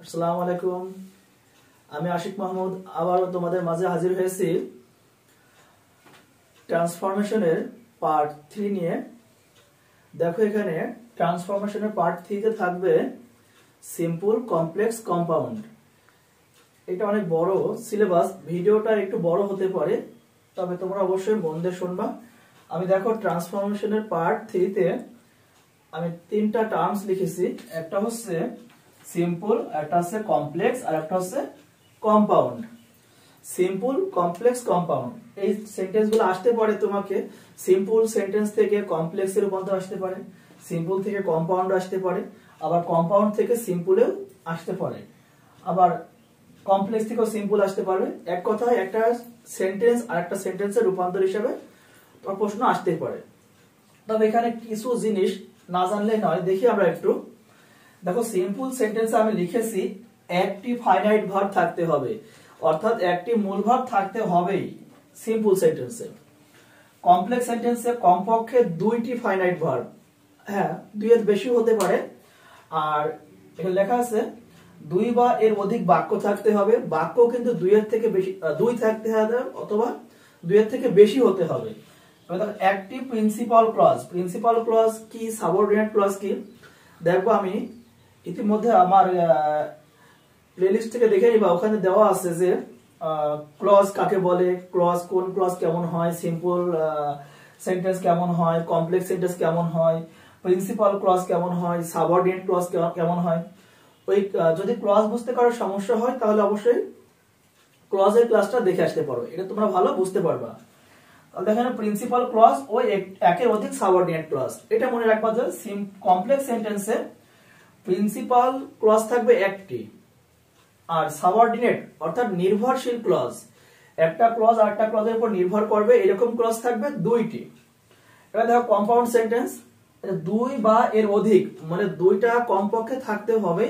আসসালামু আলাইকুম। আমি আশিক মাহমুদ আবারও তোমাদের মাঝে হাজির হয়েছি ট্রান্সফরমেশনের পার্ট 3 নিয়ে। দেখো এখানে ট্রান্সফরমেশনের পার্ট 3 তে থাকবে সিম্পল, কমপ্লেক্স, কম্পাউন্ড। এটা অনেক বড় সিলেবাস, ভিডিওটা একটু বড় হতে পারে, তবে তোমরা অবশ্যই মন দিয়ে শুনবা। আমি দেখো ট্রান্সফরমেশনের পার্ট 3 তে আমি 3টা টার্মস লিখেছি। একটা হচ্ছে সিম্পল, একটা হচ্ছে কমপ্লেক্স, আর একটা হচ্ছে কম্পাউন্ড। সিম্পল, কমপ্লেক্স, কম্পাউন্ড, এই সেন্টেন্সগুলো আসতে পারে তোমাকে সিম্পল সেন্টেন্স থেকে কমপ্লেক্সে রূপান্তর আসতে পারে, সিম্পল থেকে কম্পাউন্ড আসতে পারে, আবার কম্পাউন্ড থেকে সিম্পলেও আসতে পারে, আবার কমপ্লেক্স থেকেও সিম্পল আসতে পারবে। এক কথায় একটা সেন্টেন্স আর একটা সেন্টেন্সের রূপান্তর হিসেবে তোমার প্রশ্ন আসতে পারে। তবে এখানে কিছু জিনিস না জানলে নয়, দেখি আমরা একটু। দেখো সিম্পল সেন্টেন্সে আমি লিখেছি একটি ফাইনাইট ভার্ব থাকতে হবে, অর্থাৎ একটি মূল ভার্ব থাকতে হবেই সিম্পল সেন্টেন্সে। কমপ্লেক্স সেন্টেন্সে কমপক্ষে 2টি ফাইনাইট ভার্ব, হ্যাঁ 2 এর বেশি হতে পারে। আর এখানে লেখা আছে 2 বা এর অধিক বাক্য থাকতে হবে। বাক্য কিন্তু 2 এর থেকে বেশি, 2 থাকতে হবে অথবা 2 এর থেকে বেশি হতে হবে। একটি প্রিন্সিপাল ক্লজ, প্রিন্সিপাল ক্লজ কি, সাবঅর্ডিনেট ক্লজ কি, দেখবো আমি ইতিমধ্যে আমার প্লেলিস্ট থেকে দেখে নিবা, ওখানে দেওয়া আছে যে ক্লজ কাকে বলে, ক্লজ কোন ক্লজ কেমন হয়, সিম্পল সেন্টেন্স কেমন হয়, কমপ্লেক্স সেন্টেন্স কেমন হয়, প্রিন্সিপাল ক্লজ কেমন হয়, সাবঅর্ডিনেট ক্লজ কেমন হয়। ওই যদি ক্লজ বুঝতে কারো সমস্যা হয় তাহলে অবশ্যই ক্লজের ক্লাসটা দেখে আসতে পারো, এটা তোমরা ভালো বুঝতে পারবা। তাহলে এখানে প্রিন্সিপাল ক্লজ ও একের অধিক সাবঅর্ডিনেট ক্লজ, এটা মনে রাখবা যে কমপ্লেক্স সেন্টেন্সে প্রিন্সিপাল ক্লজ থাকবে একটি, আর সাবঅর্ডিনেট অর্থাৎ নির্ভরশীল ক্লজ, একটা ক্লজ আরেকটা ক্লজের উপর নির্ভর করবে, এরকম ক্লজ থাকবে 2টি। এবার দেখো কম্পাউন্ড সেন্টেন্স, 2 বা এর অধিক, মানে 2টা কমপক্ষে থাকতে হবে,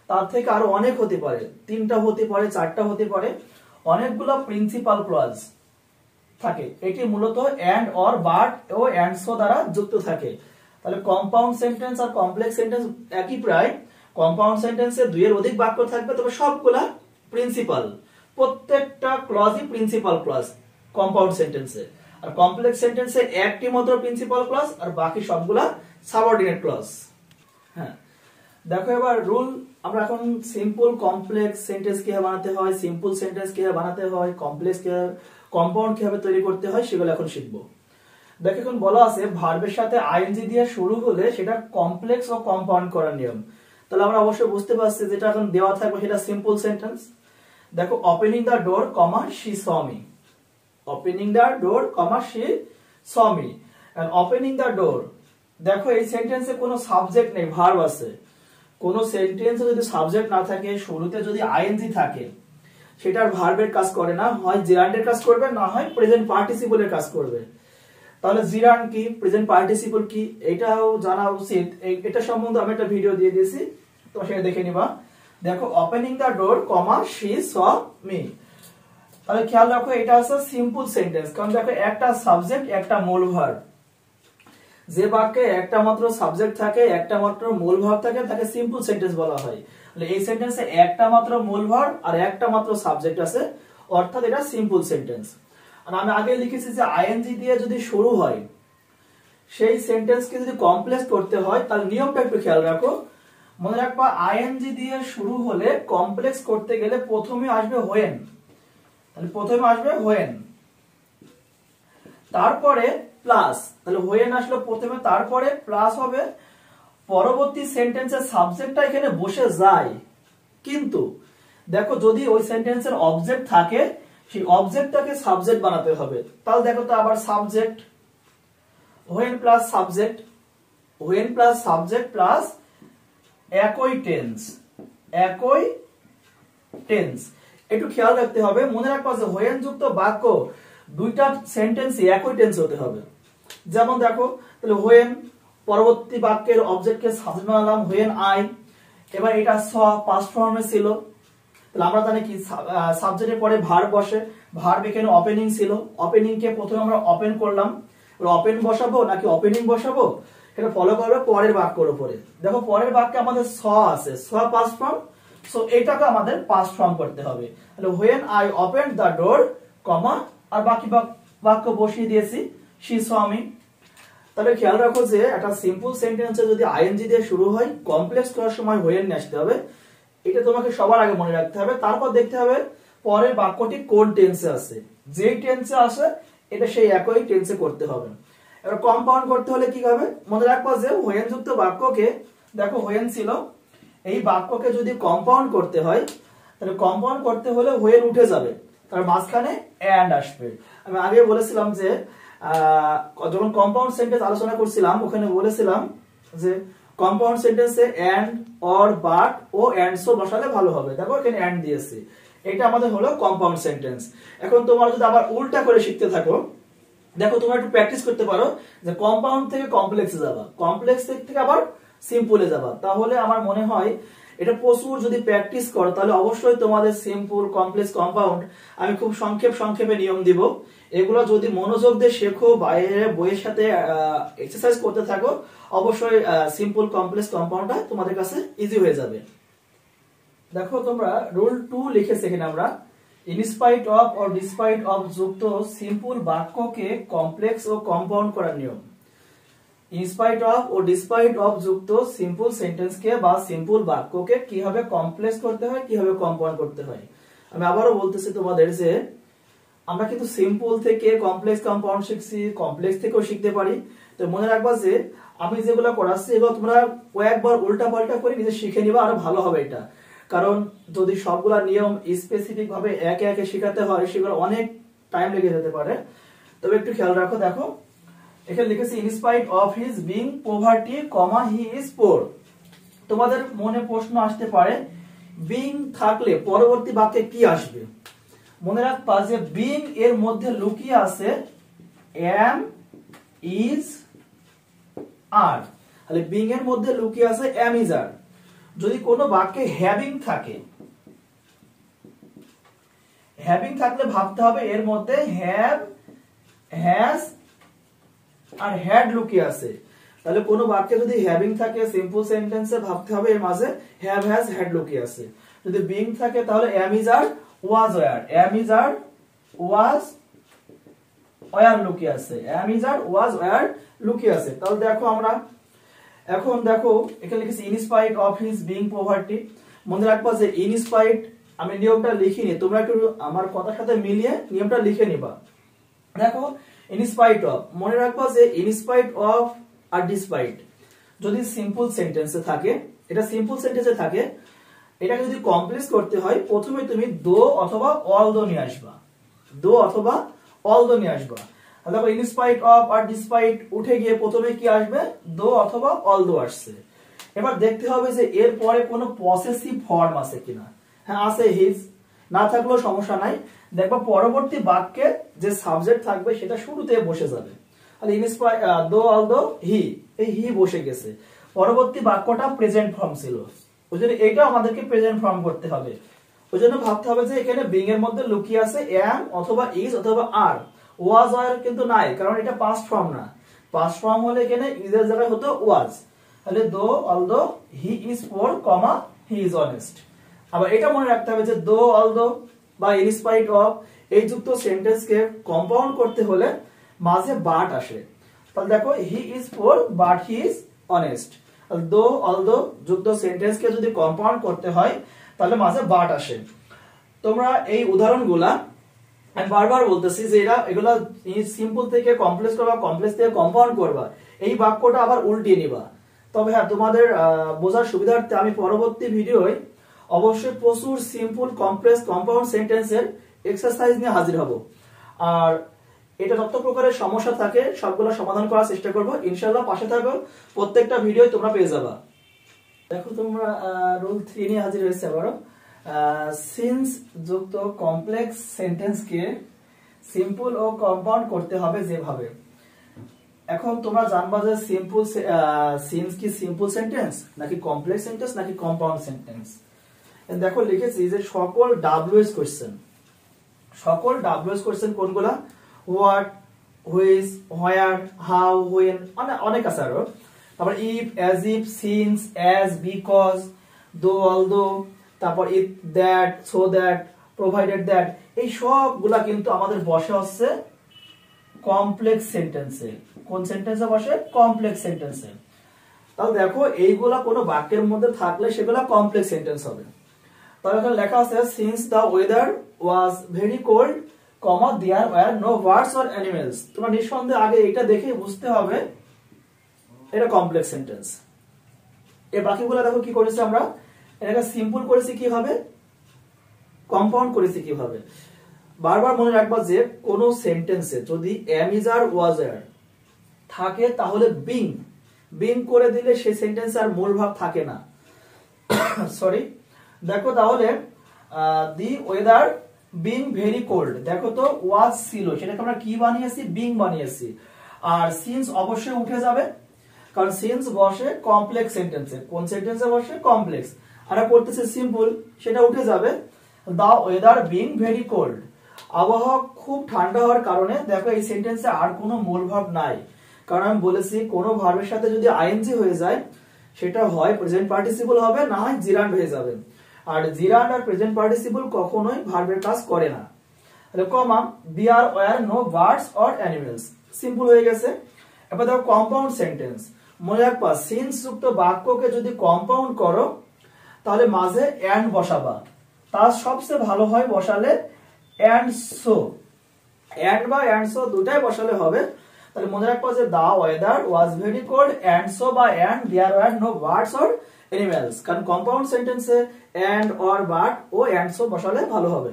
তার থেকে আরো অনেক হতে পারে, 3টা হতে পারে, 4টা হতে পারে, অনেকগুলো প্রিন্সিপাল ক্লজ থাকে। এটি মূলত এন্ড অর বাট ও এন্ড সো দ্বারা যুক্ত থাকে। তাহলে কম্পাউন্ড সেন্টেন্স আর কমপ্লেক্স সেন্টেন্স একই প্রায়। কম্পাউন্ড সেন্টেন্সে 2 এর অধিক বাক্য থাকবে, তবে সবগুলা প্রিন্সিপাল, প্রত্যেকটা ক্লজই প্রিন্সিপাল ক্লজ কম্পাউন্ড সেন্টেন্সে। আর কমপ্লেক্স সেন্টেন্সে একটি মাত্র প্রিন্সিপাল ক্লজ আর বাকি সবগুলা সাবঅর্ডিনেট ক্লজ। হ্যাঁ দেখো এবার রুল, আমরা এখন সিম্পল কমপ্লেক্স সেন্টেন্স কিভাবে বানাতে হয়, সিম্পল সেন্টেন্স কিভাবে বানাতে হয়, কমপ্লেক্স কম্পাউন্ড কিভাবে তৈরি করতে হয় সেগুলো এখন শিখবো। দেখো এখন বলা আছে ভার্বের সাথে আইএনজি দিয়ে শুরু হলে সেটা কমপ্লেক্স ও কম্পাউন্ড করার নিয়ম। তাহলে আমরা অবশ্যই বুঝতে পারছি যেটা এখন দেওয়া থাকবে সেটা সিম্পল সেন্টেন্স। দেখো opening the door comma she saw me, opening the door comma she saw me, and opening the door. দেখো এই সেন্টেন্সে কোনো সাবজেক্ট নেই, ভার্ব আছে। কোনো সেন্টেন্সে যদি সাবজেক্ট না থাকে, শুরুতে যদি আইএনজি থাকে, সেটার ভার্বের কাজ করে না, হয় জেরান্ডের কাজ করবে, না হয় প্রেজেন্ট পার্টিসিপলের কাজ করবে। তাহলে জিরান্ড কি, প্রেজেন্ট পার্টিসিপল কি, এটাও জানা উচিত। এটা সম্বন্ধে আমি একটা ভিডিও দিয়ে দিয়েছি, তোমরা সেটা দেখে নিবা। দেখো opening the door comma she saw me, তাহলে খেয়াল রাখো এটা হচ্ছে সিম্পল সেন্টেন্স, কারণ দেখো একটা সাবজেক্ট একটা মূল ভার্ব। যে বাক্যে একটা মাত্র সাবজেক্ট থাকে, একটা মাত্র মূল ভার্ব থাকে, তাকে সিম্পল সেন্টেন্স বলা হয়। তাহলে এই সেন্টেন্সে একটা মাত্র মূল ভার্ব আর একটা মাত্র সাবজেক্ট আছে, অর্থাৎ এটা সিম্পল সেন্টেন্স। আর আমি আগে লিখেছি যে আইএনজি দিয়ে যদি শুরু হয়, সেই সেন্টেন্সকে যদি কমপ্লেক্স করতে হয় তাহলে নিয়মটা একটু খেয়াল রাখো। মনে রাখবা আইএনজি দিয়ে শুরু হলে কমপ্লেক্স করতে গেলে প্রথমে আসবে হোয়েন, তাহলে প্রথমে আসবে হোয়েন, তারপরে প্লাস, তাহলে হোয়েন আসলো প্রথমে, তারপরে প্লাস হবে। পরবর্তী সেন্টেন্সের সাবজেক্টটা এখানে বসে যায়, কিন্তু দেখো যদি ওই সেন্টেন্সের অবজেক্ট থাকে, সেই অবজেক্টটাকে সাবজেক্ট বানাতে হবে। তাহলে দেখো তো আবার subject, when plus subject, when plus subject plus একই টেন্স, একই টেন্স। একটু খেয়াল রাখতে হবে, মনে রাখবা যে হোয়েন যুক্ত বাক্য 2টা সেন্টেন্সই একই টেন্স হতে হবে। যেমন দেখো তাহলে হোয়েন, পরবর্তী বাক্যের অবজেক্টকে সাবজেক্ট বানালাম হোয়েন আই, এবার এটা স পাস্ট ফর্মে ছিল, তাহলে আমরা জানি কি সাবজেক্টের পরে ভার্ব বসে, ভার্ব এখানে ওপেনিং ছিল, ওপেনিং কে প্রথমে আমরা ওপেন করলাম, ওপেন বসাবো নাকি ওপেনিং বসাবো এটা ফলো করবে পরের বাক্যের উপরে। দেখো পরের বাক্যে আমাদের স আছে, স পাস্ট ফর্ম, সো এটাকে আমাদের পাস্ট ফর্ম করতে হবে। তাহলে when I opened the door, কমা আর বাকি বাক্য বসিয়ে দিয়েছি she saw me। তাহলে খেয়াল রাখো যে একটা সিম্পল সেন্টেন্সে যদি আইএনজি দিয়ে শুরু হয় কমপ্লেক্স করার সময় when নিয়ে আসতে হবে, এটা তোমাকে সবার আগে মনে রাখতে হবে। তারপর দেখতে হবে পরের বাক্যটি কোন টেন্সে আছে, যে টেন্সে আসে এটা সেই একই টেন্সে করতে হবে। এবার কম্পাউন্ড করতে হলে কি হবে, মনে রাখবা যে when যুক্ত বাক্যকে, দেখো when ছিল, এই বাক্যকে যদি কম্পাউন্ড করতে হয় তাহলে কম্পাউন্ড করতে হলে when উঠে যাবে, তার মাঝখানে and আসবে। আমি আগে বলেছিলাম যে যখন কম্পাউন্ড সেন্টেন্স আলোচনা করছিলাম ওখানে বলেছিলাম যে কম্পাউন্ড সেন্টেন্সে and or but O and so বসালে ভালো হবে। দেখো এখানে and দিয়েছি, এটা আমাদের হলো কম্পাউন্ড সেন্টেন্স। এখন তোমরা যদি আবার উল্টা করে শিখতে থাকো, দেখো তোমরা একটু প্র্যাকটিস করতে পারো যে কম্পাউন্ড থেকে কমপ্লেক্সে যাবা, কমপ্লেক্স থেকে আবার সিম্পলে যাবা, তাহলে আমার মনে হয় এটা প্রচুর যদি প্র্যাকটিস করো তাহলে অবশ্যই তোমাদের সিম্পল, কমপ্লেক্স, কম্পাউন্ড আমি খুব সংক্ষেপে নিয়ম দিব, এগুলো যদি মনোযোগ দিয়ে শেখো, বাইরে বইয়ের সাথে এক্সারসাইজ করতে থাকো, অবশ্যই সিম্পল, কমপ্লেক্স, কম্পাউন্ডটা তোমাদের কাছে ইজি হয়ে যাবে। দেখো তোমরা রুল 2 লিখেছি এখানে আমরা, in spite of or despite of যুক্ত সিম্পল বাক্যকে কমপ্লেক্স ও কম্পাউন্ড করার নিয়ম। ইনস্পাইট অফ ও ডিসপাইট অফ যুক্ত সিম্পল সেন্টেন্সকে বা সিম্পল বাক্যকে কিভাবে কমপ্লেক্স করতে হয়, কিভাবে কম্পাউন্ড করতে হয়। আমি আবারও বলতেছি তোমাদের যে আমরা কিন্তু সিম্পল থেকে কমপ্লেক্স, কম্পাউন্ড শিখছি, কমপ্লেক্স থেকেও শিখতে পারি। তো মনে রাখবা যে আমি যেগুলো করাচ্ছি এগুলো তোমরা কয়েকবার উল্টা পাল্টা করে নিজে শিখে নিবা, আরো ভালো হবে এটা। কারণ যদি সবগুলা নিয়ম স্পেসিফিক ভাবে একে একে শেখাতে হয় সেগুলো অনেক টাইম লেগে যেতে পারে। তবে একটু খেয়াল রাখো, দেখো এখানে লিখেছি in spite of his being poverty, comma he is poor. তোমাদের মনে প্রশ্ন আসতে পারে বিং থাকলে পরবর্তী বাক্যে কি আসবে। মনে রাখবা যে বিং এর মধ্যে লুকিয়ে আছে am, is, are। তাহলে বিং এর মধ্যে লুকিয়ে আছে am, is, are। যদি কোনো বাক্যে হ্যাভিং থাকে, হ্যাভিং থাকলে ভাবতে হবে এর মধ্যে হ্যাভ, হ্যাজ আর হ্যাড লুকিয়ে আছে। তাহলে কোনো বাক্যে যদি হ্যাভিং থাকে সিম্পল সেন্টেন্সে ভাবতে হবে এর মাঝে হ্যাভ, হ্যাজ, হ্যাড লুকিয়ে আছে। যদি বিং থাকে তাহলে am, is, are, was, were, am, is, are, was, were লুকিয়ে আছে, am, is, are, was, were লুকিয়ে আছে। তাহলে দেখো আমরা এখন দেখো এখানে লিখেছি in spite of his being poverty. মনে রাখবা যে ইনস্পাইট, আমি নিয়মটা লিখিনি, তোমরা একটু আমার কথার সাথে মিলিয়ে নিয়মটা লিখে নিবা। দেখো ইনস্পাইট অফ, মনে রাখবা যে ইনস্পাইট অফ আর ডিসপাইট যদি সিম্পল সেন্টেন্সে থাকে, এটা সিম্পল সেন্টেন্সে থাকে, এটাকে যদি কমপ্লেক্স করতে হয় প্রথমে তুমি দো অথবা অল দো নিয়ে আসবা, দো অথবা অল দো নিয়ে আসবা। দেখো ইনস্পাইট অফ আর ডিসপাইট উঠে গিয়ে প্রথমে কি আসবে, দো অথবা অল দো আসছে। এবার দেখতে হবে যে এর পরে কোনো পসেসিভ ফর্ম আছে কিনা। হ্যাঁ আছে, হিজ, না থাকলেও সমস্যা নাই। দেখবা পরবর্তী বাক্যে যে সাবজেক্ট থাকবে সেটা শুরুতে বসে যাবে। তাহলে ইনস্পাইট দো অল দো হি, এই হি বসে গেছে, পরবর্তী বাক্যটা প্রেজেন্ট ফর্ম ছিল, ওই জন্য এইটা আমাদেরকে প্রেজেন্ট ফর্ম করতে হবে। ওই জন্য ভাবতে হবে যে এখানে বিং এর মধ্যে লুকিয়ে আছে am অথবা is অথবা are, was, were কিন্তু নাই, কারণ এটা পাস্ট ফর্ম না। পাস্ট ফর্ম হলে এখানে is এর জায়গায় হতো was। তাহলে দো although he is poor, comma he is honest. আবার এটা মনে রাখতে হবে যে দো অলদো বা ইনস্পাইট অফ এই যুক্ত সেন্টেন্সকে কম্পাউন্ড করতে হলে মাঝে বাট আসে। তাহলে দেখো হি is poor but he is honest. দো অলদো যুক্ত সেন্টেন্সকে যদি কম্পাউন্ড করতে হয় তাহলে মাঝে বাট আসে। তোমরা এই উদাহরণগুলা আমি বারবার বলতেছি যে এগুলা সিম্পল থেকে কমপ্লেক্স করবা, কমপ্লেক্স থেকে কম্পাউন্ড করবা, এই বাক্যটা আবার উল্টিয়ে নিবা। তবে হ্যাঁ তোমাদের বোঝার সুবিধার্থে আমি পরবর্তী ভিডিওয় অবশ্যই প্রচুর সিম্পল, কমপ্লেক্স, কম্পাউন্ড সেন্টেন্সের এক্সারসাইজ নিয়ে হাজির হব। আর এটা যত প্রকারের সমস্যা থাকে সবগুলো সমাধান করার চেষ্টা করব ইনশাআল্লাহ। পাশে থাকো, প্রত্যেকটা ভিডিও তোমরা পেয়ে যাবা। দেখো তোমরা রুল 3 নিয়ে হাজির হয়েছে আবারো। সিন্স যুক্ত কমপ্লেক্স সেন্টেন্সকে সিম্পল ও কম্পাউন্ড করতে হবে যেভাবে। এখন তোমরা জানবা যে সিম্পল সিন্স কি সিম্পল সেন্টেন্স নাকি কমপ্লেক্স সেন্টেন্স নাকি কম্পাউন্ড সেন্টেন্স। দেখো লিখেছি যে সকল ডাব্লিউএস কোশ্চেন, সকল ডাব্লিউএস কোশ্চেন কোনগুলা, what, which, where, how, when, অনেক আছে আরো। তারপর if, as if, since, as, because, though, although, তারপর it that, so that, provided that, এই সবগুলা কিন্তু আমাদের বসে হচ্ছে কমপ্লেক্স সেন্টেন্সে। কোন সেন্টেন্সে বসে? কমপ্লেক্স সেন্টেন্সে। তাহলে দেখো এইগুলা কোনো বাক্যের মধ্যে থাকলে সেগুলা কমপ্লেক্স সেন্টেন্স হবে। তাহলে এখানে লেখা আছে since the weather was very cold, comma there were no birds or animals. তোমরা নিঃসন্দেহে আগে এটা দেখে বুঝতে হবে এটা কমপ্লেক্স সেন্টেন্স। এই বাকিগুলো দেখো কি করেছি আমরা, এটাকে সিম্পল করেছি কিভাবে, কম্পাউন্ড করেছি কিভাবে। বারবার মনে রাখবা যে কোন সেন্টেন্সে যদি am is R was are থাকে তাহলে বিং বিং করে দিলে সেই সেন্টেন্সে আর মূল ভাব থাকে না। সরি, দেখো তাহলে the weather being very cold, দেখো তো ওয়াজ ছিল, সেটাকে আমরা কি বানিয়েছি? বিং বানিয়েছি। আর সিন্স অবশ্যই উঠে যাবে, কারণ সিন্স বসে কমপ্লেক্স সেন্টেন্সে। কোন সেন্টেন্সে বসে? কমপ্লেক্স। আর করতেছে সিম্পল, সেটা উঠে যাবে। The weather being very cold, আবহাওয়া খুব ঠান্ডা হওয়ার কারণে। দেখো এই সেন্টেন্সে আর কোনো মূল ভাব নাই, কারণ আমি বলেছি কোনো ভার্বের সাথে যদি আইএনজি হয়ে যায় সেটা হয় প্রেজেন্ট পার্টিসিপল হবে, না হয় জিরান্ড হয়ে যাবে। আর জিরান্ড আর প্রেজেন্ট পার্টিসিপল কখনোই ভার্বের কাজ করে না। তাহলে comma there were no birds or animals, simple হয়ে গেছে। এবার দেখো কম্পাউন্ড সেন্টেন্স, মনে রাখবা সিন্স যুক্ত বাক্যকে যদি কম্পাউন্ড করো তাহলে মাঝে এন্ড বসাবা। তার সবচেয়ে ভালো হয় বসালে এন্ড সো, এন্ড বা এন্ড সো দুটাই বসালে হবে। তাহলে মনে রাখবা যে the weather was very cold and so বা and there were no birds or animals, কারণ কম্পাউন্ড সেন্টেন্সে এন্ড অর বাট ও এন্ড সো বসালে ভালো হবে।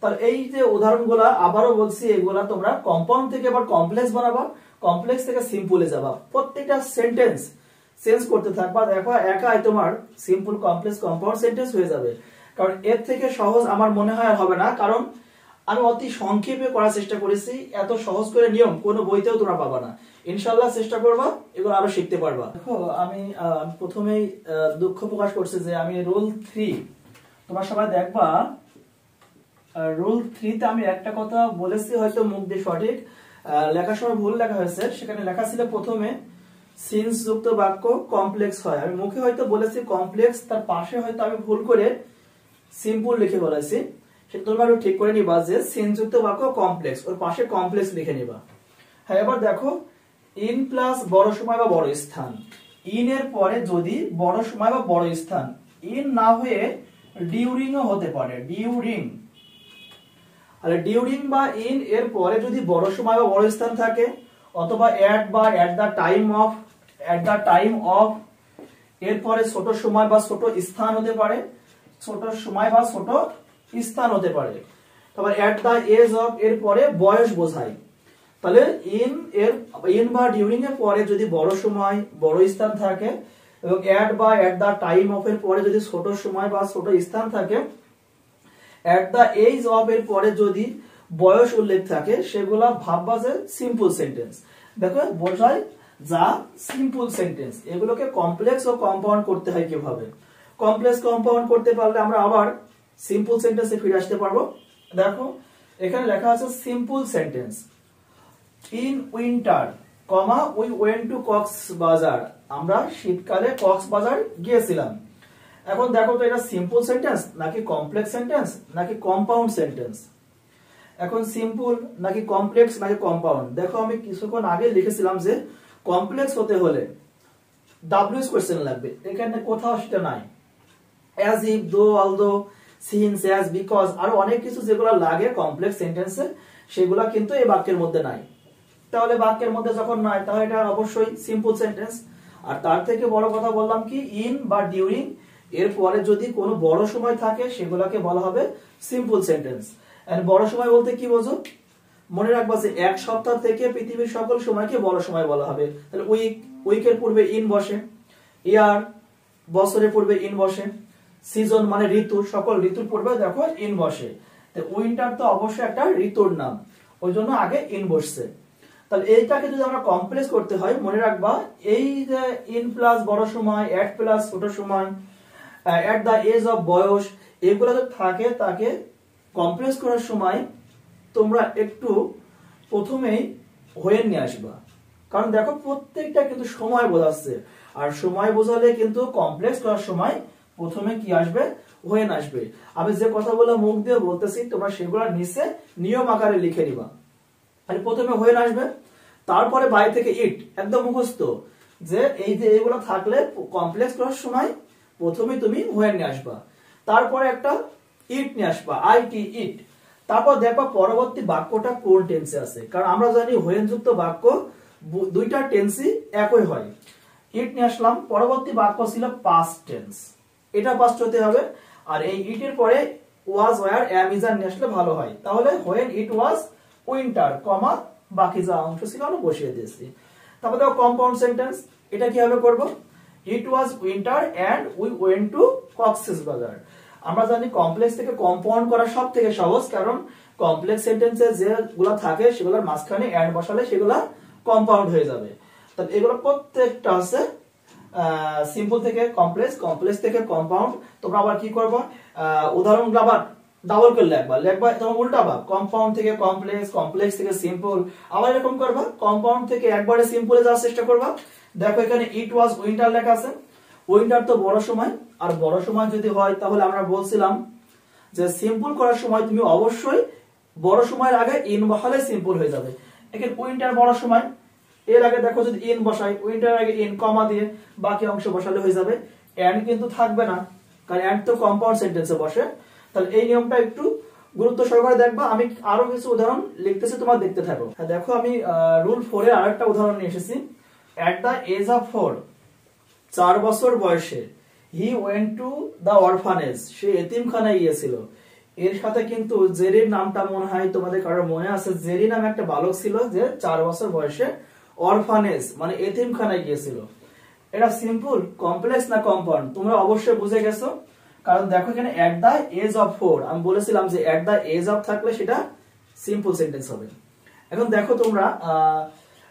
তাহলে এই যে উদাহরণগুলো আবারও বলছি, এগুলা তোমরা কম্পাউন্ড থেকে আবার কমপ্লেক্স বানাবা, কমপ্লেক্স থেকে সিম্পলে যাবা, প্রত্যেকটা সেন্টেন্স চেঞ্জ করতে থাকবা। দেখো একাই তোমার সিম্পল, কমপ্লেক্স, কম্পাউন্ড সেন্টেন্স হয়ে যাবে। কারণ এর থেকে সহজ আমার মনে হয় আর হবে না, কারণ আমি অতি সংক্ষেপে করার চেষ্টা করেছি। এত সহজ করে নিয়ম কোনো বইতেও তোমরা পাবা না। ইনশাআল্লাহ চেষ্টা করবা, এগুলো আরো শিখতে পারবা। দেখো আমি প্রথমেই দুঃখ প্রকাশ করছি যে আমি রুল 3 তোমরা সবাই দেখবা। রুল 3 তে আমি একটা কথা বলেছি, হয়তো মুখ দিয়ে সঠিক লেখার সময় ভুল লেখা হয়েছে। সেখানে লেখা ছিল প্রথমে সিন্স যুক্ত বাক্য কমপ্লেক্স হয়। আমি মুখে হয়তো বলেছি কমপ্লেক্স, তার পাশে হয়তো আমি ভুল করে সিম্পল লিখে বলেছি। সেটা তোমরা একটু ঠিক করে নিবা যে সিন্স যুক্ত বাক্য কমপ্লেক্স, ওর পাশে কমপ্লেক্স লিখে নিবা। হ্যাঁ, এবার দেখো ইন প্লাস বড় সময় বা বড় স্থান, ইন এর পরে যদি বড় সময় বা বড় স্থান, ইন না হয়ে ডিউরিং ও হতে পারে, ডিউরিং। আর ডিউরিং বা ইন এর পরে যদি বড় সময় বা বড় স্থান থাকে, অথবা এট বা at the time of, at the time of এর পরে ছোট সময় বা ছোট স্থান হতে পারে, ছোট সময় বা ছোট স্থান হতে পারে। তারপর এট দা এজ অফ এর পরে বয়স বোঝায়। তাহলে ইন বা ডিউরিং এর পরে যদি বড় সময় বড় স্থান থাকে, এবং এট বা এট দা টাইম অফ এর পরে যদি ছোট সময় বা ছোট স্থান থাকে, এট দা এজ অফ এর পরে যদি বয়স উল্লেখ থাকে, সেগুলা ভাববা যে সিম্পল সেন্টেন্স। দেখো বোঝায় যা সিম্পল সেন্টেন্স। এগুলোকে কমপ্লেক্স ও কম্পাউন্ড করতে হয় কিভাবে। কমপ্লেক্স কম্পাউন্ড করতে পারলে আমরা আবার সিম্পল সেন্টেন্সে ফিরে আসতে পারবো। দেখো এখানে লেখা আছে simple sentence. In winter, comma we went to Cox's Bazar, আমরা শীতকালে কক্সবাজার গিয়েছিলাম। এখন দেখো তো এটা সিম্পল সেন্টেন্স নাকি কমপ্লেক্স সেন্টেন্স নাকি কম্পাউন্ড সেন্টেন্স। এখন সিম্পল নাকি কমপ্লেক্স নাকি কম্পাউন্ড। দেখো আমি কিছুক্ষণ আগে লিখেছিলাম যে কমপ্লেক্স হতে হলে ডাব্লিউএস কোশ্চেন লাগবে, এখানে কোথাও সেটা নাই। অ্যাজ ইফ, দো, অলদো, সিন্স, অ্যাজ, বিকজ, আরো অনেক কিছু যেগুলো লাগে কমপ্লেক্স সেন্টেন্সে, সেগুলো কিন্তু এই বাক্যের মধ্যে নাই। তাহলে বাক্যের মধ্যে যখন নাই, তাহলে এটা অবশ্যই সিম্পল সেন্টেন্স। আর তার থেকে বড় কথা বললাম কি, ইন বা ডিউরিং এর পরে যদি কোনো বড় সময় থাকে, সেগুলোকে বলা হবে সিম্পল সেন্টেন্স। এন্ড বড় সময় বলতে কি বোঝো? মনে রাখবা যে এক সপ্তাহ থেকে পৃথিবীর সকল সময়কে বড় সময় বলা হবে। তাহলে উইক, উইকের পূর্বে ইন বসে। ইয়ার, বছরের পূর্বে ইন বসে। সিজন মানে ঋতু, সকল ঋতুর পূর্বে দেখো ইন বসে। উইন্টার তো অবশ্যই একটা ঋতুর নাম, ওই জন্য আগে ইন বসছে। তাহলে এইটাকে যদি আমরা কমপ্লেক্স করতে হয়, মনে রাখবা এই যে ইন প্লাস বড় সময়, এট প্লাস ছোট সময়, এট দা এজ অফ বয়স, এগুলো যদি থাকে, তাকে কমপ্লেক্স করার সময় তোমরা একটু প্রথমেই হোয়েন নিয়ে আসবা। কারণ দেখো প্রত্যেকটা কিন্তু সময় বোঝাচ্ছে, আর সময় বোঝালে কিন্তু কমপ্লেক্স করার সময় প্রথমে কি আসবে? হোয়েন আসবে। আমি যে কথাগুলো মুখ দিয়ে বলতেছি তোমরা সেগুলো নিচে নিয়ম আকারে লিখে নিবা। তাহলে প্রথমে হোয়েন আসবে, তারপরে বাইরে থেকে ইট, একদম মুখস্থ যে এই যে এইগুলো থাকলে কমপ্লেক্স করার সময় প্রথমে তুমি হোয়েন নিয়ে আসবা, তারপরে একটা ইট নিয়ে আসবা, আইটি ইট। তারপর দেখবা পরবর্তী বাক্যটা কোন টেন্সে আছে, কারণ আমরা জানি হোয়েন যুক্ত বাক্য দুইটা টেন্সই একই হয়। ইট নিয়ে আসলাম, পরবর্তী বাক্য ছিল পাস্ট টেন্স, এটা পাস্ট হতে হবে। আর এই ইটের পরে ওয়াজ, ওয়্যার, এম, ইজ আর নিয়ে আসলে ভালো হয়। তাহলে হোয়েন ইট ওয়াজ উইন্টার, কমা বাকি যা অংশ ছিল আমরা বসিয়ে দিয়েছি। তারপর দেখো কম্পাউন্ড সেন্টেন্স, এটা কিভাবে করব? It was winter and we went to Cox's Bazar. আমরা জানি কমপ্লেক্স থেকে কম্পাউন্ড করা সব থেকে সহজ, কারণ কমপ্লেক্স সেন্টেন্সে যেগুলো থাকে সেগুলোর মাঝখানে এন্ড বসালে সেগুলো কম্পাউন্ড হয়ে যাবে। তাহলে এগুলো প্রত্যেকটা আছে সিম্পল থেকে কমপ্লেক্স, কমপ্লেক্স থেকে কম্পাউন্ড। তোমরা আবার কি করবা, উদাহরণগুলো আবার ডাবল করে লিখবা তখন উল্টাবা, কম্পাউন্ড থেকে কমপ্লেক্স, কমপ্লেক্স থেকে সিম্পল, আবার এরকম করবা, কম্পাউন্ড থেকে একবারে সিম্পলে যাওয়ার চেষ্টা করবা। দেখো এখানে ইট ওয়াজ উইন্টার লেখা আছে, উইন্টার তো বড় সময়, আর বড় সময় যদি হয় তাহলে আমরা বলছিলাম যে সিম্পল করার সময় তুমি অবশ্যই বড় সময়ের আগে ইন বসালে সিম্পল হয়ে যাবে। এখানে উইন্টার বড় সময়, এর আগে দেখো যদি ইন বসাই, উইন্টার আগে ইন কমা দিয়ে বাকি অংশ বসালে হয়ে যাবে। এন্ড কিন্তু থাকবে না, কারণ এন্ড তো কম্পাউন্ড সেন্টেন্সে বসে। তাহলে এই নিয়মটা একটু গুরুত্ব সহকারে দেখবা। আমি আরো কিছু উদাহরণ লিখতেছি, তোমরা দেখতে থাকো। দেখো আমি রুল 4 এর আরেকটা উদাহরণ নিয়ে এসেছি। এট দ্য এজ অফ 4, 4 বছর বয়সে, he went to the orphanage, সে এতিমখানায় গিয়েছিল। এর সাথে কিন্তু জেরির নামটা মনে হয় তোমাদের কারোর মনে আছে, জেরি নামে একটা বালক ছিল যে 4 বছর বয়সে অরফানেজ মানে এতিমখানায় গিয়েছিল। এটা সিম্পল, কমপ্লেক্স না কম্পাউন্ড তোমরা অবশ্যই বুঝে গেছো, কারণ দেখো এখানে এট দ্য এজ অফ 4, আমি বলেছিলাম যে এট দ্য এজ অফ থাকলে সেটা সিম্পল সেন্টেন্স হবে। এখন দেখো তোমরা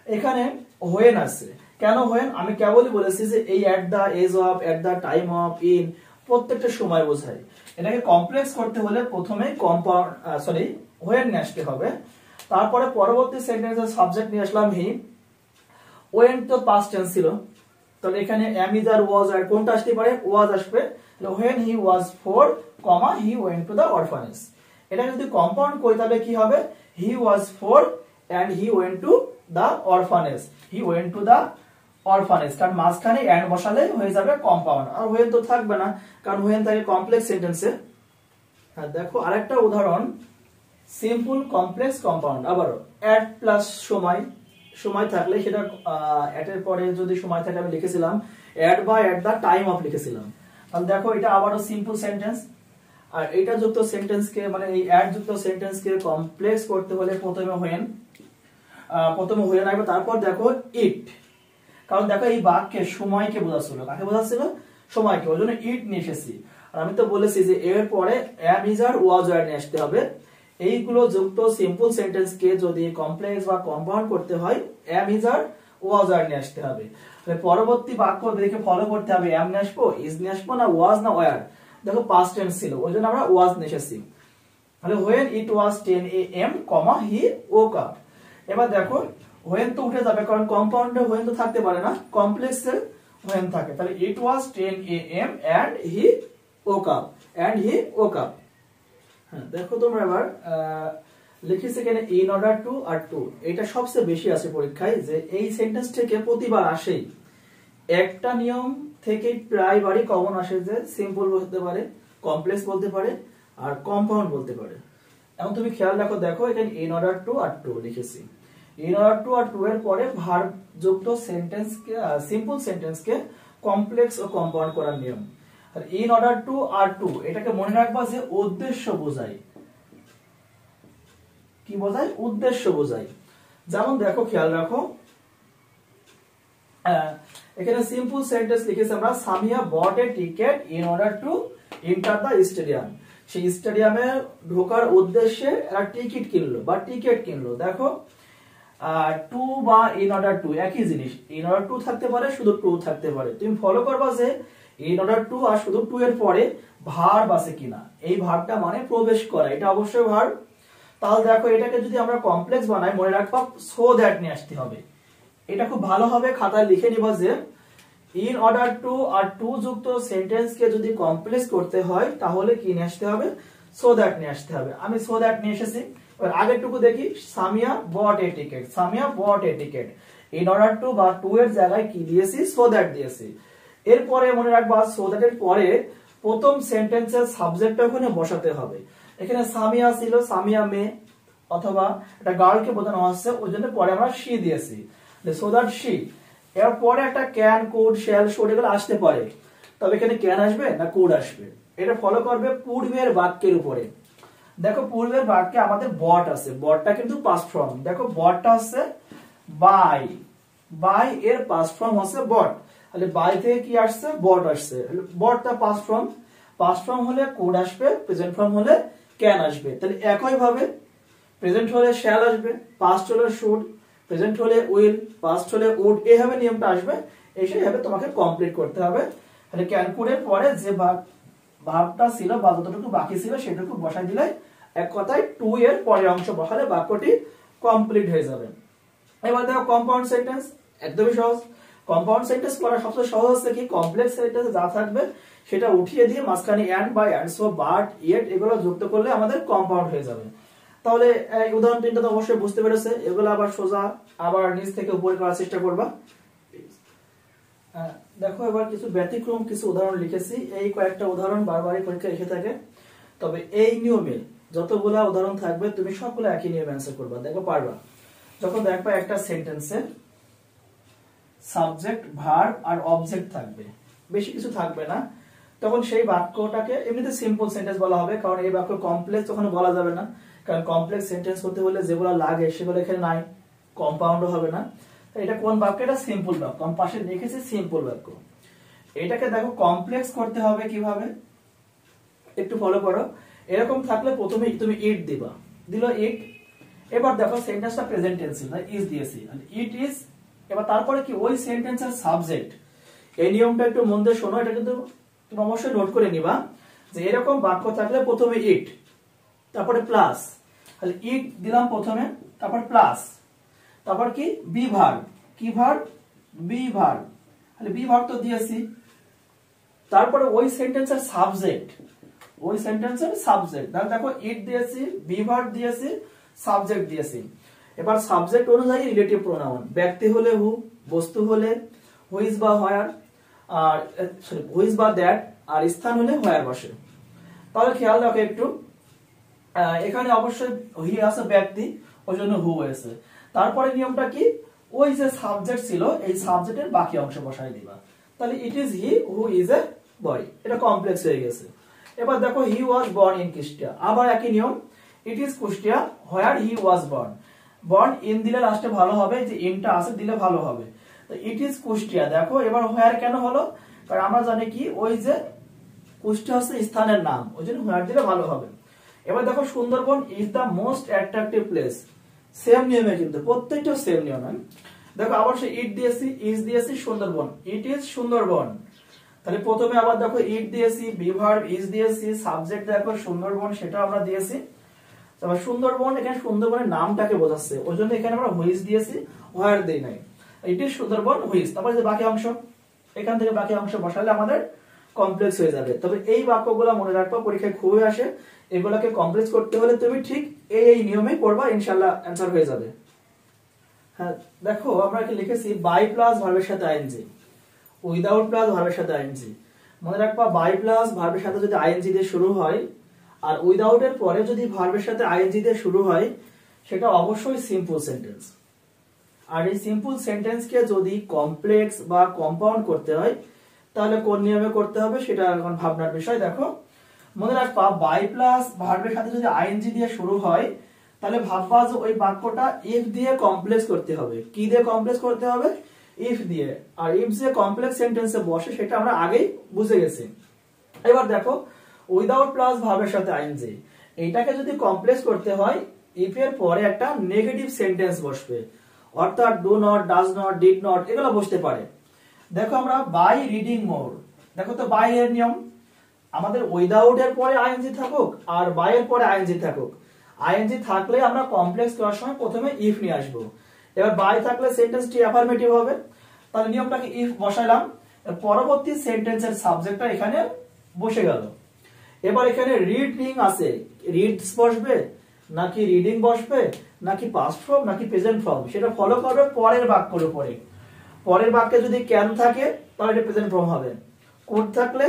এখানে হোয়েন আছে, কেন হোয়েন? আমি কেবলই বলেছি যে এই at the age of, at the time of, in প্রত্যেকটা সময় বোঝায়। এটাকে কমপ্লেক্স করতে হলে প্রথমে কম্পাউন্ড হোয়েন নিয়ে আসতে হবে। তারপরে পরবর্তী সেন্টেন্সের সাবজেক্ট নিয়ে আসলাম হি, ওয়েন্ট তো পাস্ট টেন্স ছিল, তাহলে এখানে এম, ইজ আর, ওয়াজ আর কোনটা আসতে পারে? ওয়াজ আসবে। when he was 4, he went to the orphanage। এটা যদি কম্পাউন্ড করি তাহলে কি হবে? he was 4 and he went to the orphanage, he went to the orphanage, কারণ মাঝখানে এন্ড বসালে হয়ে যাবে কম্পাউন্ড, আর when তো থাকবে না কারণ when থাকে কমপ্লেক্স সেন্টেন্সে। হ্যাঁ দেখো আরেকটা উদাহরণ, সিম্পল কমপ্লেক্স কম্পাউন্ড। আবারও এট প্লাস সময়, সময় থাকলে সেটা এট এর পরে যদি সময় থাকে আমি লিখেছিলাম এট বা এট দা টাইম অফ লিখেছিলাম। তাহলে দেখো এটা আবারও সিম্পল সেন্টেন্স, আর এটা যুক্ত সেন্টেন্সকে মানে এই এট যুক্ত সেন্টেন্সকে কমপ্লেক্স করতে হলে প্রথমে হোয়েন আসবে, তারপর দেখো ইট, কারণ দেখো এই বাক্যে সময়কে বোঝাচ্ছিল, কাকে বোঝাচ্ছিল? সময়কে, ওই জন্য ইট নিয়ে এসেছি। আর আমি তো বলেছি যে এর পরে এম, ইজ আর, ওয়াজ আর নিয়ে আসতে হবে। এইগুলো যুক্ত সিম্পল সেন্টেন্সকে যদি কমপ্লেক্স বা কম্পাউন্ড করতে হয় এম, ইজ আর, ওয়াজ আর নিয়ে আসতে হবে। পরবর্তী বাক্য দেখে ফলো করতে হবে এম নিয়ে আসবো, ইজ নিয়ে আসবো, না ওয়াজ না ওয়্যার। দেখো পাস্ট টেন্স ছিল ওই জন্য আমরা ওয়াজ নিয়ে এসেছি। তাহলে when it was 10 AM, he woke up। এবার দেখো when তো উঠে যাবে কারণ কম্পাউন্ডে when তো থাকতে পারে না, কমপ্লেক্সে when থাকে। তাহলে it was 10 AM and he woke up, হ্যাঁ দেখো তোমরা এবার লিখেছি এখানে in order to R to, এটা সবচেয়ে বেশি আছে পরীক্ষায়, যে এই সেন্টেন্স থেকে প্রতিবার আসেই একটা নিয়ম থেকে প্রায় বারই কমন আসে যে সিম্পল বলতে পারে, কমপ্লেক্স বলতে পারে, আর কম্পাউন্ড বলতে পারে। এখন তুমি খেয়াল রাখো, দেখো এখানে in order to R to লিখেছি। in order to R to এর পরে ভার্ব যুক্ত সেন্টেন্সকে, সিম্পল সেন্টেন্সকে কমপ্লেক্স ও কম্পাউন্ড করার নিয়ম। আর in order to R to এটাকে মনে রাখবা যে উদ্দেশ্য বোঝায়। কি বোঝায়? উদ্দেশ্য বোঝায়। যেমন দেখো খেয়াল রাখো এখানে সিম্পল সেন্টেন্স লিখেছি আমরা, Samia bought a ticket in order to enter the stadium. সেই স্টেডিয়ামে ঢোকার উদ্দেশ্যে একটা টিকিট কিনলো বা টিকেট কিনলো। দেখো টু বা ইন অর্ডার টু একই জিনিস, ইন অর্ডার টু থাকতে পারে, শুধু টু থাকতে পারে। তুমি ফলো করবা যে ইন অর্ডার টু আর শুধু টু এর পরে ভার্ব আছে কিনা। এই ভার্বটা মানে প্রবেশ করা, এটা অবশ্যই ভার্ব। তাহলে দেখো এটাকে যদি আমরা কমপ্লেক্স বানাই মনে রাখবা সো দ্যাট নিয়ে আসতে হবে। এটা খুব ভালো হবে খাতায় লিখে নিবা যে ইন অর্ডার টু আর টু যুক্ত সেন্টেন্স কে যদি কমপ্লেক্স করতে হয় তাহলে কি নিয়ে আসতে হবে, সো দ্যাট নিয়ে আসতে হবে। আমি সো দ্যাট নিয়ে এসেছি। এবার আগেরটুকু দেখি, Samia bought a ticket, Samia bought a ticket. In order to বা টু এর জায়গায় কি দিয়েছি, সো দ্যাট দিয়েছি। এরপরে মনে রাখবা সো দ্যাট এর পরে প্রথম সেন্টেন্সের সাবজেক্টটা ওখানে বসাতে হবে। এখানে সামিয়া ছিল, সামিয়া মেয়ে অথবা একটা গার্লকে বোঝানো হচ্ছে, ওই জন্য পরে আমরা শি দিয়েছি, সো দ্যাট শি। এরপরে একটা ক্যান, কুড, শ্যাল, শুড এগুলো আসতে পারে, তবে এখানে ক্যান আসবে না কুড আসবে, এটা ফলো করবে পূর্বের বাক্যের উপরে। দেখো পূর্বের বাক্যে আমাদের বট আছে, বটটা কিন্তু পাস্ট ফর্ম। দেখো বটটা হচ্ছে বাই, বাই এর পাস্ট ফর্ম হচ্ছে বট, তাহলে বাই থেকে কি আসছে, বট আসছে। বটটা পাস্ট ফর্ম, পাস্ট ফর্ম হলে কুড আসবে, প্রেজেন্ট ফর্ম হলে ক্যান আসবে। তাহলে একই ভাবে প্রেজেন্ট হলে শ্যাল আসবে, পাস্ট হলে শুড, প্রেজেন্ট হলে উইল, পাস্ট হলে উড, এইভাবে নিয়মটা আসবে। এইভাবে তোমাকে কমপ্লিট করতে হবে। তাহলে ক্যান কুডের পরে যে ভার্বটা ছিল বা যতটুকু বাকি ছিল সেটুকু বসাই দিলে, এক কথায় টু এর পরের অংশ বসালে বাক্যটি কমপ্লিট হয়ে যাবে। এবার দেখো কম্পাউন্ড সেন্টেন্স, একদমই সহজ। কম্পাউন্ড সেন্টেন্স করা সবচেয়ে সহজ হচ্ছে কি, কমপ্লেক্স সেন্টেন্স যা থাকবে সেটা উঠিয়ে দিয়ে মাঝখানে এন্ড বা এন্ড, সো, বাট, ইয়েট এগুলো যুক্ত করলে আমাদের কম্পাউন্ড হয়ে যাবে। তাহলে উদাহরণ তিনটা তো অবশ্যই বুঝতে পেরেছে, এগুলো আবার সোজা আবার নিচ থেকে উপরে করার চেষ্টা করবা। দেখো এবার কিছু ব্যতিক্রম কিছু উদাহরণ লিখেছি, এই কয়েকটা উদাহরণ বারবারই পরীক্ষা এসে থাকে, তবে এই নিয়মে যতগুলা উদাহরণ থাকবে তুমি সবগুলো একই নিয়মে অ্যান্সার করবা, দেখো পারবা। যখন দেখবা একটা সেন্টেন্সে সাবজেক্ট, ভার্ব আর অবজেক্ট থাকবে, বেশি কিছু থাকবে না, তখন সেই বাক্যটাকে এমনিতে সিম্পল সেন্টেন্স বলা হবে, কারণ এই বাক্য কমপ্লেক্স ওখানে বলা যাবে না, কারণ কমপ্লেক্স সেন্টেন্স হতে হলে যেগুলো লাগে সেগুলো এখানে নাই, কম্পাউন্ডও হবে না। এটা কোন বাক্য, এটা সিম্পল বাক্য, আমি পাশে লিখেছি সিম্পল বাক্য। এটাকে দেখো কমপ্লেক্স করতে হবে কিভাবে, একটু ফলো করো। এরকম থাকলে প্রথমে তুমি ইট দিবা, দিল ইট। এবার দেখো সেন্টেন্সটা প্রেজেন্ট টেন্স না, ইজ দিয়েছি, ইট ইজ। এবার তারপরে কি, ওই সেন্টেন্সের সাবজেক্ট। এই নিয়মটা একটু মন দিয়ে শোনো, এটা কিন্তু তুমি অবশ্যই নোট করে নিবা, যে এরকম বাক্য থাকলে প্রথমে ইট, তারপরে প্লাস, তাহলে ইট দিলাম প্রথমে, তারপর প্লাস, তারপর কি বি ভার্ব, কি ভার্ব, বি ভার্ব, তাহলে বি ভার্ব তো দিয়েছি। তারপরে ওই সেন্টেন্সের সাবজেক্ট, ওই সেন্টেন্সের সাবজেক্ট, তাহলে দেখো ইট দিয়েছি, বি ভার্ব দিয়েছি, সাবজেক্ট দিয়েছি। এবার সাবজেক্ট অনুযায়ী রিলেটিভ প্রোনাউন, ব্যক্তি হলে হু, বস্তু হলে হুইজ বা হোয়ার, আর হুইজ বা দ্যাট, আর স্থান হলে হোয়ার বসে। তাহলে খেয়াল রাখো একটু, এখানে অবশ্যই হি আছে ব্যক্তি, ওই জন্য হু হয়েছে। তারপরে নিয়মটা কি, ওই যে সাবজেক্ট ছিল এই সাবজেক্টের বাকি অংশ বসাই দিবা, তাহলে it is he who is a বয়, এটা কমপ্লেক্স হয়ে গেছে। এবার দেখো হি ওয়াজ বর্ন ইন কুষ্টিয়া, আবার একই নিয়ম, it is Kushtia where he was born. Born in দিলে লাস্টে ভালো হবে, যে ইনটা আছে দিলে ভালো হবে। তো ইট ইজ কুষ্টিয়া, দেখো এবার হোয়ার কেন হলো, কারণ আমরা জানি কি ওই যে কুষ্টিয়া হচ্ছে স্থানের নাম, ওই জন্য হোয়ার দিলে ভালো হবে। এবার দেখো Sundarban is the most attractive place, same নিয়মে কিন্তু প্রত্যেকটা সেম নিয়ম। দেখো আবার সে ইট দিয়েছি, ইজ দিয়েছি, সুন্দরবন, ইট ইজ সুন্দরবন। তাহলে প্রথমে আবার দেখো ইট দিয়েছি, বি ভার্ব, ইজ দিয়েছি, সাবজেক্ট দেখো সুন্দরবন সেটা আমরা দিয়েছি। তারপর সুন্দরবন, এখানে সুন্দরবনের নামটাকে বোঝাচ্ছে, ওই জন্য এখানে আমরা হুইজ দিয়েছি, হোয়ার দেই নাই। ইট ইজ সুন্দরবন হুইজ, তারপরে যে বাকি অংশ, এখান থেকে বাকি অংশ বসালে আমাদের কমপ্লেক্স হয়ে যাবে। তবে এই বাক্যগুলো মনে রাখবা, পরীক্ষায় খুবই আসে, এগুলোকে কমপ্লেক্স করতে হলে তুমি ঠিক এই নিয়মে করবা, ইনশাআল্লাহ অ্যানসার হয়ে যাবে। হ্যাঁ দেখো আমরা কি লিখেছি, বাই প্লাস ভার্বের সাথে আইএনজি, উইদাউট প্লাস ভার্বের সাথে আইএনজি। মনে রাখবা বাই প্লাস ভার্বের সাথে যদি আইএনজি দিয়ে শুরু হয়, আর উইদাউট এর পরে যদি ভার্বের সাথে আইএনজি দিয়ে শুরু হয়, সেটা অবশ্যই সিম্পল সেন্টেন্স। আর এই সিম্পল সেন্টেন্সকে যদি কমপ্লেক্স বা কম্পাউন্ড করতে হয়, তাহলে কোন নিয়মে করতে হবে সেটা এখন ভাবনার বিষয়। দেখো মনে রাখবা বাই প্লাস ভার্বের সাথে যদি আইএনজি দিয়ে শুরু হয়, তাহলে ভাববা যে ওই বাক্যটা ইফ দিয়ে কমপ্লেক্স করতে হবে। কি দিয়ে কমপ্লেক্স করতে হবে, ইফ দিয়ে। আর ইফ যে কমপ্লেক্স সেন্টেন্সে বসে সেটা আমরা আগেই বুঝে গেছি। এবার দেখো উইদাউট প্লাস ভার্বের সাথে আইএনজি, এইটাকে যদি কমপ্লেক্স করতে হয়, ইফ এর পরে একটা নেগেটিভ সেন্টেন্স বসবে, অর্থাৎ do not, does not, did not এগুলো বসতে পারে। দেখো আমরা বাই রিডিং মোর, দেখো তো বাই এর নিয়ম, আমাদের উইদাউট এর পরে আইএনজি থাকুক আর বাই এর পরে আইএনজি থাকুক, আইএনজি থাকলে আমরা কমপ্লেক্স করার সময় প্রথমে ইফ নিয়ে আসবো। এবার বাই থাকলে সেন্টেন্সটি অ্যাফার্মেটিভ হবে, তাহলে নিয়মটাকে ইফ বসাইলাম, পরবর্তী সেন্টেন্সের সাবজেক্টটা এখানে বসে গেল। এবার এখানে রিডিং আছে, রিডস বসবে নাকি রিডিং বসবে নাকি পাস্ট ফর্ম নাকি প্রেজেন্ট ফর্ম, সেটা ফলো করবে পরের বাক্যের উপরে। পরের বাক্যে যদি ক্যান থাকে তাহলে এটা প্রেজেন্ট ফর্ম হবে, কুড থাকলে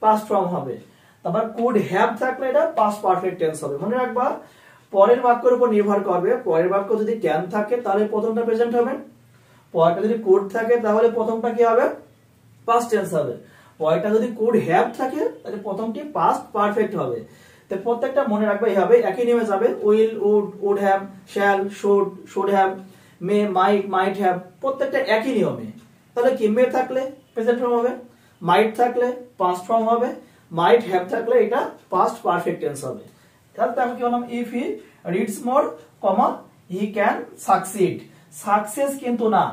পাস্ট ফর্ম হবে, তারপর কুড হ্যাভ থাকলে এটা পাস্ট পারফেক্ট টেন্স হবে। মনে রাখবা পরের বাক্যের উপর নির্ভর করবে। পরের বাক্য যদি ক্যান থাকে তাহলে প্রথমটা প্রেজেন্ট হবে, পরেরটা যদি কুড থাকে তাহলে প্রথমটা কি হবে, পাস্ট টেন্স হবে, পরেরটা যদি কুড হ্যাভ থাকে তাহলে প্রথমটি পাস্ট পারফেক্ট হবে। তো প্রত্যেকটা মনে রাখবে এইভাবে একই নিয়মে যাবে, will, would have, shall, should have, may, might have, প্রত্যেকটা একই নিয়মে। তাহলে কি মে থাকলে প্রেজেন্ট ফর্ম হবে, মাইট থাকলে পাস্ট ফর্ম হবে, মাইট হ্যাভ থাকলে এটা পাস্ট পারফেক্ট টেন্স হবে। তাহলে আমি কি বললাম, if he reads more comma he can succeed. Success কিন্তু না,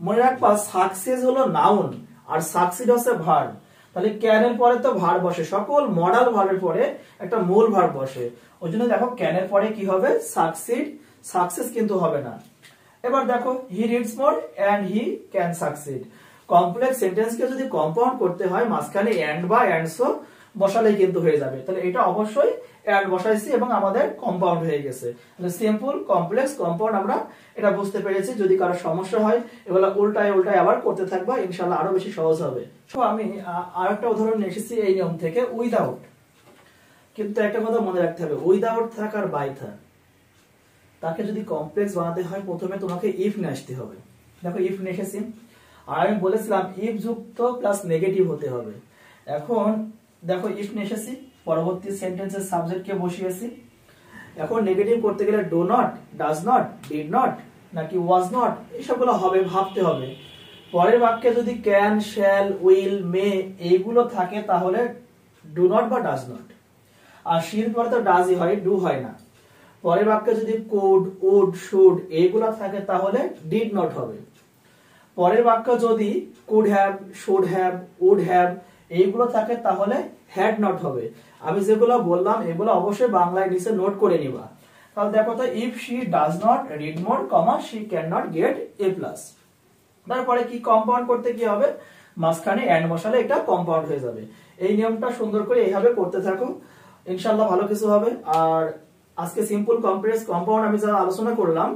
মনে রাখবা সাকসেস হলো নাউন আর সাকসিড হচ্ছে ভার্ব। তাহলে ক্যানের পরে তো ভার্ব বসে, সকল মডাল ভার্বের পরে একটা মূল ভার্ব বসে, ওই জন্য দেখো ক্যানের পরে কি হবে, সাকসিড, সাকসেস কিন্তু হবে না। এবার দেখো he reads more and he can succeed. Complex সেন্টেন্সকে যদি কম্পাউন্ড করতে হয় মাঝখানে এন্ড বা এন্ডসও বসালেই কিন্তু হয়ে যাবে। তাহলে এটা অবশ্যই এন্ড বসাইছি এবং আমাদের কম্পাউন্ড হয়ে গেছে। তাহলে সিম্পল, কমপ্লেক্স, কম্পাউন্ড আমরা এটা বুঝতে পেরেছি। যদি কারো সমস্যা হয় এগুলো উল্টায় আবার করতে থাকবা, ইনশাআল্লাহ আরো বেশি সহজ হবে। তো আমি আরেকটা উদাহরণ নিয়ে এসেছি এই নিয়ম থেকে, উইদাউট। কিন্তু একটা কথা মনে রাখতে হবে, উইদাউট থাক আর বাই থাক, তাকে যদি কমপ্লেক্স বানাতে হয় প্রথমে তোমাকে ইফ নিয়ে আসতে হবে। দেখো ইফ নিয়ে এসেছি, আর আমি বলেছিলাম ইফ যুক্ত প্লাস নেগেটিভ হতে হবে। এখন দেখো ইফ নিয়ে এসেছি, পরবর্তী সেন্টেন্সের সাবজেক্টকে বসিয়েছি। এখন নেগেটিভ করতে গেলে do not, does not, did not নাকি ওয়াজ নট, এসবগুলো হবে, ভাবতে হবে। পরের বাক্যে যদি ক্যান, শ্যাল, উইল, মে এইগুলো থাকে তাহলে ডু নট বা ডাজ নট। আর শির পরে তো ডাজই হয়, ডু হয় না। পরের বাক্যে যদি কুড, উড, শুড এইগুলো থাকে তাহলে ডিড নট হবে। পরের বাক্য যদি could have, should have, would have এইগুলো থাকে তাহলে হ্যাড নট হবে। আমি যেগুলো বললাম এগুলো অবশ্যই বাংলায় নিচে নোট করে নিবা। তাহলে দেখো তো, if she does not read more comma she can not get A plus. তারপরে কি কম্পাউন্ড করতে কি হবে, মাঝখানে এন্ড বসালে এটা কম্পাউন্ড হয়ে যাবে। এই নিয়মটা সুন্দর করে এইভাবে করতে থাকো, ইনশাআল্লাহ ভালো কিছু হবে। আর আজকে সিম্পল, কমপ্লেক্স, কম্পাউন্ড আমি যা আলোচনা করলাম,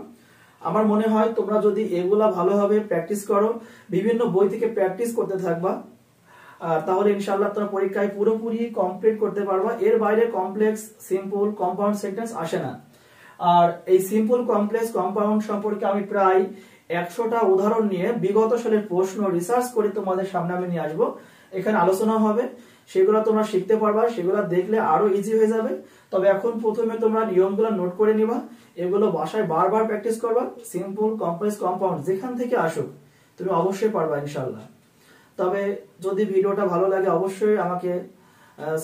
আমার মনে হয় তোমরা যদি এগুলা ভালোভাবে প্র্যাকটিস করো, বিভিন্ন বই থেকে প্র্যাকটিস করতে থাকবা, তাহলে ইনশাআল্লাহ তোমরা পরীক্ষায় পুরোপুরি কমপ্লিট করতে পারবা। এর বাইরে কমপ্লেক্স, সিম্পল, কম্পাউন্ড সেন্টেন্স আসে না। আর এই সিম্পল, কমপ্লেক্স, কম্পাউন্ড সম্পর্কে আমি প্রায় 100টা উদাহরণ নিয়ে বিগত সালের প্রশ্ন রিসার্চ করে তোমাদের সামনে আমি নিয়ে আসবো। এখানে আলোচনা হবে, সেগুলো তোমরা শিখতে পারবা, সেগুলো দেখলে আরো ইজি হয়ে যাবে। তবে এখন প্রথমে তোমরা নিয়মগুলো নোট করে নিবা, এগুলো বাসায় বারবার প্র্যাকটিস করবা। সিম্পল, কমপ্লেক্স, কম্পাউন্ড যেখান থেকে আসুক তুমি অবশ্যই পারবা ইনশাআল্লাহ। তবে যদি ভিডিওটা ভালো লাগে অবশ্যই আমাকে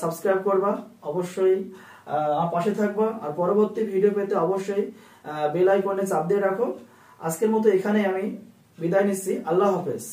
সাবস্ক্রাইব করবা, অবশ্যই আমার পাশে থাকবা। আর পরবর্তী ভিডিও পেতে অবশ্যই বেল আইকনে চাপ দিয়ে রাখো। আজকের মতো এখানে আমি বিদায় নিচ্ছি, আল্লাহ হাফেজ।